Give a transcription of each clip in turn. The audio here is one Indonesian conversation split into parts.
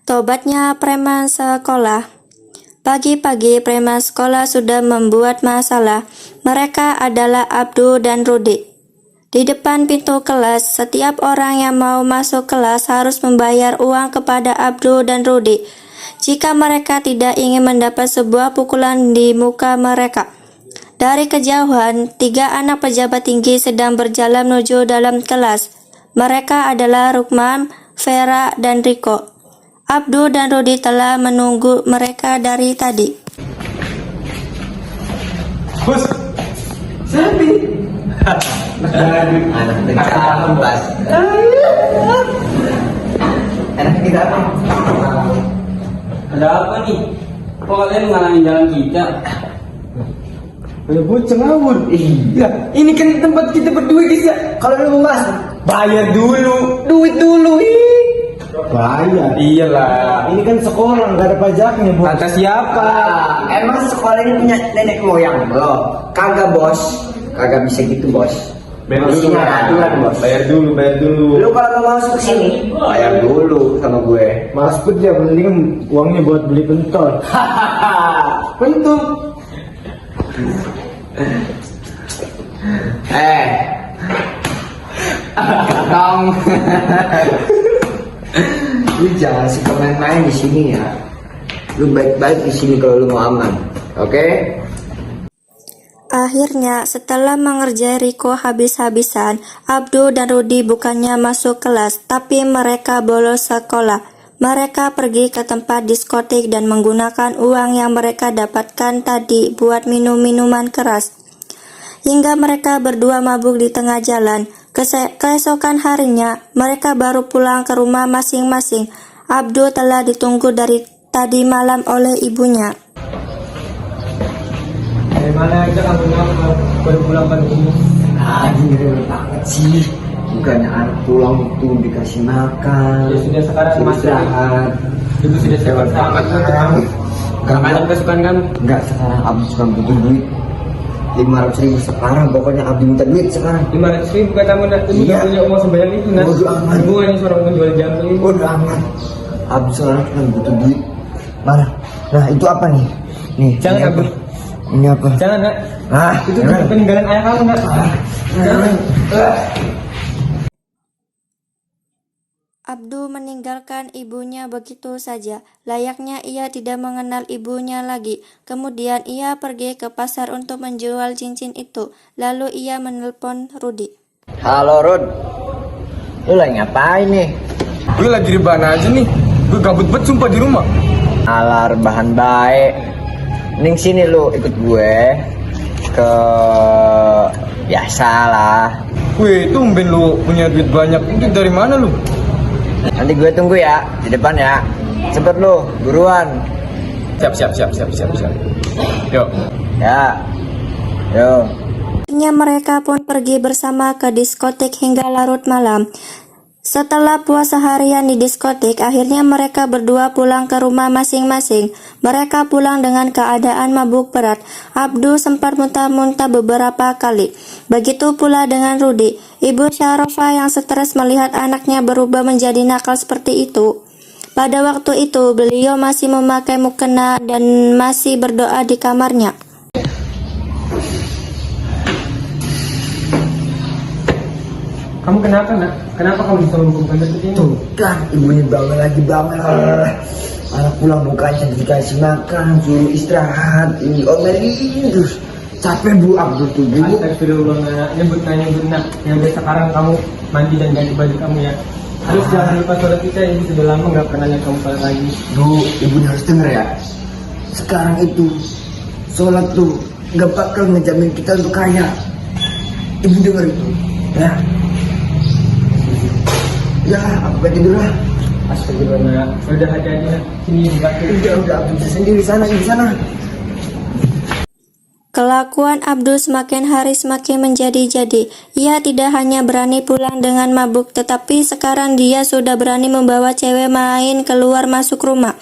Tobatnya preman sekolah. Pagi-pagi preman sekolah sudah membuat masalah. Mereka adalah Abdul dan Rudi. Di depan pintu kelas, setiap orang yang mau masuk kelas harus membayar uang kepada Abdul dan Rudi. Jika mereka tidak ingin mendapat sebuah pukulan di muka mereka. Dari kejauhan, 3 anak pejabat tinggi sedang berjalan menuju dalam kelas. Mereka adalah Rukman, Vera, dan Riko. Abdul dan Rudi telah menunggu mereka dari tadi. Bos, Sabi. Anak kita Bas. Anak kita apa? Ada apa nih? Kok kalian ngalangin jalan kita? Udah bocah ngawur. Iya, ini kan tempat kita berdua guys ya. Kalau lu mau masuk, bayar dulu, duit dulu. Bayar. Iyalah. Ini kan sekolah nggak ada pajaknya, Bos. Kata siapa? Emang sekolah ini punya nenek moyang, Bro? Kagak, Bos. Kagak bisa gitu, Bos. Harusnya ada aturan, Bos. Bayar dulu. Lu kalau mau masuk ke sini, bayar dulu sama gue. Mas Put ya, mending uangnya buat beli pentol. Pentol. Dong. Lu jangan suka main-main di sini ya. Lu baik-baik di sini kalau lu mau aman, oke? Akhirnya, setelah mengerjai Riko habis-habisan, Abdul dan Rudi bukannya masuk kelas, tapi mereka bolos sekolah. Mereka pergi ke tempat diskotik dan menggunakan uang yang mereka dapatkan tadi buat minum minuman keras. Hingga mereka berdua mabuk di tengah jalan. Keesokan harinya, mereka baru pulang ke rumah masing-masing. Abdul telah ditunggu dari tadi malam oleh ibunya. Dari mana aja kamu baru pulang pagi ini? Gini banget sih. Bukannya anak pulang itu dikasih makan. Ya sudah sekarang suruh masih istirahat. Itu sudah sewa sangat kamu. Gak Macam kesukaan kamu. Enggak, sekarang Abdi cuma butuh duit 500.000 sekarang. Pokoknya Abdi minta duit sekarang. 500.000 katamu nak. Ibu Iya. tak punya uang sebanyak itu nak. Bodoh amat. Ibu hanya seorang penjual jamu ini. Udah amat. Abdi sekarang cuma butuh duit. Mana? Nah itu apa nih? Nih. Jangan, ini apa? Abdi. Ini apa? Jangan nak. Itu jangan. peninggalan ayah kamu nak. Jangan. Abdul meninggalkan ibunya begitu saja. Layaknya ia tidak mengenal ibunya lagi. Kemudian ia pergi ke pasar untuk menjual cincin itu. Lalu ia menelpon Rudi. Halo Rod. Lu lagi ngapain nih? Gue lagi rebahan aja nih. Gue gabut banget sumpah di rumah. Alar bahan baik. Mending sini lu ikut gue ke biasa lah. Wih, tumben lu punya duit banyak. Itu dari mana lu? Nanti gue tunggu ya di depan ya. Cepet lu, buruan. Siap. Yuk. Ya. Yo. Akhirnya mereka pun pergi bersama ke diskotik hingga larut malam. Setelah puas seharian di diskotik, akhirnya mereka berdua pulang ke rumah masing-masing. Mereka pulang dengan keadaan mabuk berat. Abdul sempat muntah-muntah beberapa kali. Begitu pula dengan Rudi. Ibu Syarofa yang stres melihat anaknya berubah menjadi nakal seperti itu. Pada waktu itu, beliau masih memakai mukena dan masih berdoa di kamarnya. Kamu kenapa nak? Kenapa kamu bisa menghukum seperti ini? Tuh kan ibunya bawel lagi bawel. Anak pulang bukannya dikasih makan, suruh istirahat. Ini omelin terus. Capek Bu Abdul tuh Bu. Astagfirullah nak. Nyebut nak. Yang sekarang kamu mandi dan ganti baju kamu ya. Terus jangan lupa sholat kita, ini sudah lama nggak pernah lihat kamu sholat lagi. Bu, ibunya harus denger ya. Sekarang itu sholat tuh nggak bakal ngejamin kita untuk kaya. Ibu denger itu, ya. Ya, aku ganti dulu lah. Astagfirullah nak. Udah hati-hati nak. Sini dibantu. Udah Abdul bisa sendiri sana, di sana. Kelakuan Abdul semakin hari semakin menjadi-jadi. Ia tidak hanya berani pulang dengan mabuk, tetapi sekarang dia sudah berani membawa cewek main keluar masuk rumah.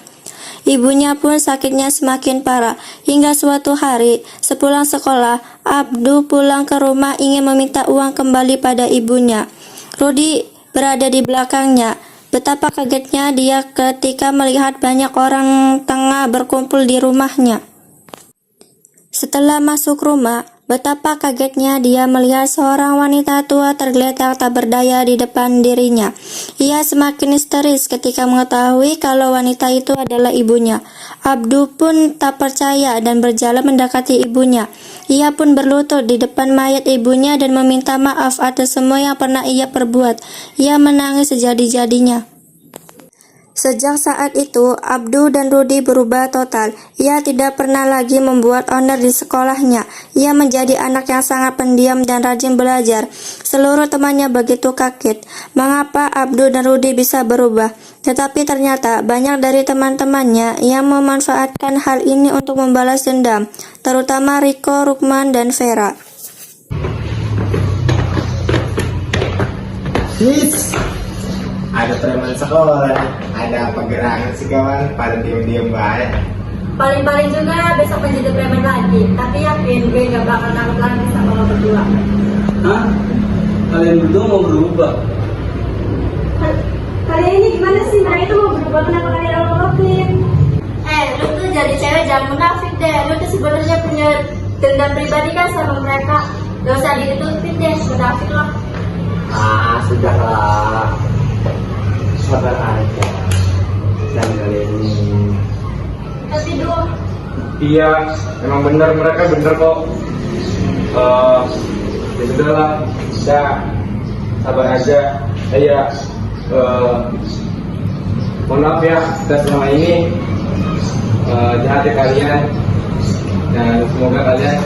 Ibunya pun sakitnya semakin parah. Hingga suatu hari, sepulang sekolah, Abdul pulang ke rumah ingin meminta uang kembali pada ibunya. Rudi berada di belakangnya. Betapa kagetnya dia ketika melihat banyak orang tengah berkumpul di rumahnya. Setelah masuk rumah, betapa kagetnya dia melihat seorang wanita tua tergeletak tak berdaya di depan dirinya. Ia semakin histeris ketika mengetahui kalau wanita itu adalah ibunya. Abdu pun tak percaya dan berjalan mendekati ibunya. Ia pun berlutut di depan mayat ibunya dan meminta maaf atas semua yang pernah ia perbuat. Ia menangis sejadi-jadinya. Sejak saat itu, Abdu dan Rudi berubah total. Ia tidak pernah lagi membuat onar di sekolahnya. Ia menjadi anak yang sangat pendiam dan rajin belajar. Seluruh temannya begitu kaget. Mengapa Abdu dan Rudi bisa berubah? Tetapi ternyata banyak dari teman-temannya yang memanfaatkan hal ini untuk membalas dendam, terutama Riko, Rukman, dan Vera. Sis, ada preman sekolah, ada apa gerangan sih kawan? Pada diem-diem baik. Paling-paling juga besok menjadi preman lagi. Tapi yakin gue gak bakal takut lagi sama lo berdua. Hah? Kalian berdua mau berubah? Kalian ini gimana sih? Mereka itu mau berubah, kenapa kalian ngelakuin? Lu tuh jadi cewek jangan munafik deh. Lu tuh sebenarnya punya dendam pribadi kan sama mereka. Gak usah ditutupin deh, munafik lo. Sudahlah. Sabar aja. Jangan kalian ini. Tapi dulu. Iya, emang bener, mereka bener kok. Ya sudahlah, kita sabar aja. Mohon maaf ya, kita selama ini jahat ya kalian, dan semoga kalian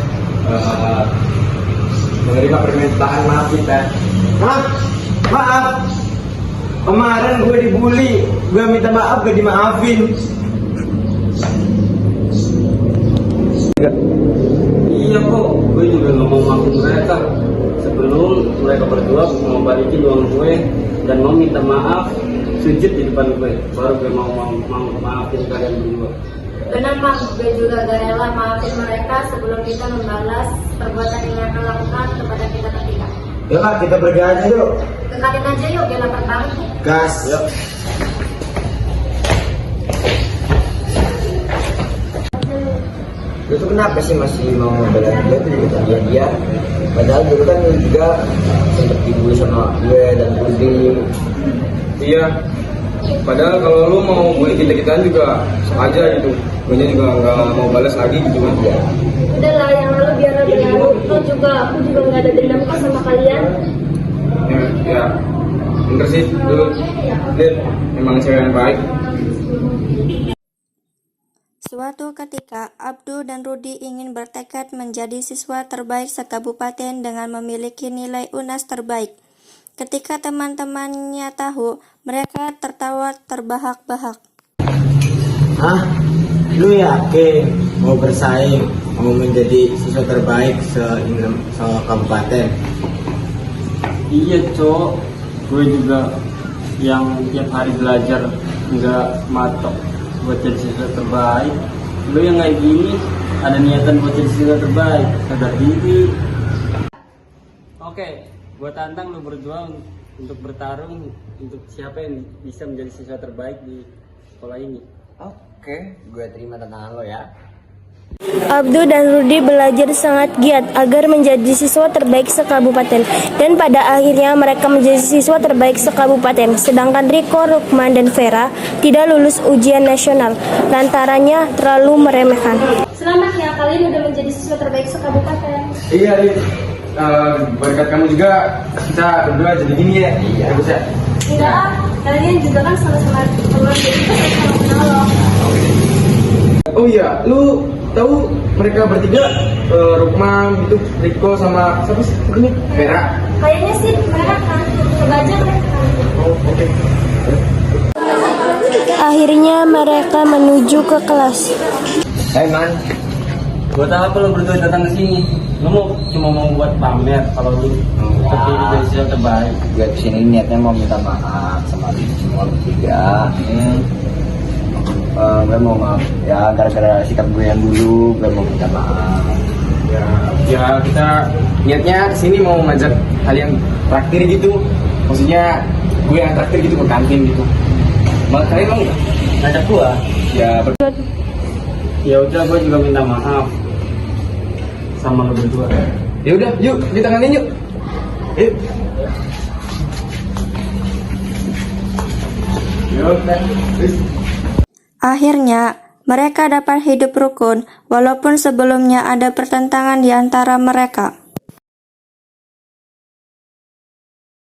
menerima permintaan maaf kita. Maaf. Kemarin gue dibully, gue minta maaf gak dimaafin. Iya kok, gue juga nggak mau maafin mereka. Sebelum mereka berdua mau balikin uang gue dan mau minta maaf, sujud di depan gue, baru gue mau maafin kalian berdua. Benar Mak, gue juga gak rela maafin mereka sebelum kita membalas perbuatan yang mereka lakukan kepada kita bertiga. Yuk Kak, kita bergas yuk. Kekalin aja yuk, gue lapar banget nih. Gas. Yuk. Lu tuh kenapa sih masih mau ngebela dia tuh gitu dia? Padahal dulu kan lu juga sempet dibully sama gue dan Budi. Iya, padahal kalau lu mau bully kita-kitaan juga sengaja gitu. Gue juga nggak mau balas lagi gitu kan. Ya. Udah lah, yang lalu biarlah berlalu. Aku juga gak ada dendam kok sama kalian. Ya, bener sih, dulu dia emang cewek yang baik. Suatu ketika, Abdu dan Rudi ingin bertekad menjadi siswa terbaik sekabupaten dengan memiliki nilai UNAS terbaik. Ketika teman-temannya tahu, mereka tertawa terbahak-bahak. Hah? Lu yakin mau bersaing, mau menjadi siswa terbaik se-kabupaten? Iya cok, gue juga yang tiap hari belajar nggak matok buat jadi siswa terbaik. Lu yang kayak gini ada niatan buat jadi siswa terbaik, sadar diri. Oke, gue tantang lu berdua untuk bertarung untuk siapa yang bisa menjadi siswa terbaik di sekolah ini. Oke, gue terima tantangan lo ya. Abdu dan Rudi belajar sangat giat agar menjadi siswa terbaik sekabupaten, dan pada akhirnya mereka menjadi siswa terbaik sekabupaten. Sedangkan Riko, Rukman, dan Vera tidak lulus ujian nasional lantarannya terlalu meremehkan. Selamat ya, kalian udah menjadi siswa terbaik sekabupaten. Iya, berkat kamu juga kita berdua jadi gini ya. Iya, bisa. Enggak, kalian juga kan sama-sama teman, jadi kita sama kenal loh. Oh iya, lu tahu mereka bertiga, Rukman, itu Riko sama siapa sih ini? Vera. Kayaknya sih mereka kan, coba aja mereka. Oh, oke. Akhirnya mereka menuju ke kelas. Hai Man, Buat apa lo berdua datang ke sini? Lo cuma mau buat pamer kalau lu terpilih jadi siswa terbaik. gue kesini niatnya mau minta maaf sama lu semua bertiga. Gue mau maaf ya gara-gara sikap gue yang dulu, gue mau minta maaf. Ya kita niatnya kesini mau ngajak kalian traktir gitu. Maksudnya gue yang traktir gitu ke kantin gitu. Malah kalian mau nggak ngajak gue? Ya Ya udah, gue juga minta maaf sama lo berdua. ya udah, yuk kita kantin yuk. Yuk. Yuk, terus. Akhirnya, mereka dapat hidup rukun, walaupun sebelumnya ada pertentangan di antara mereka.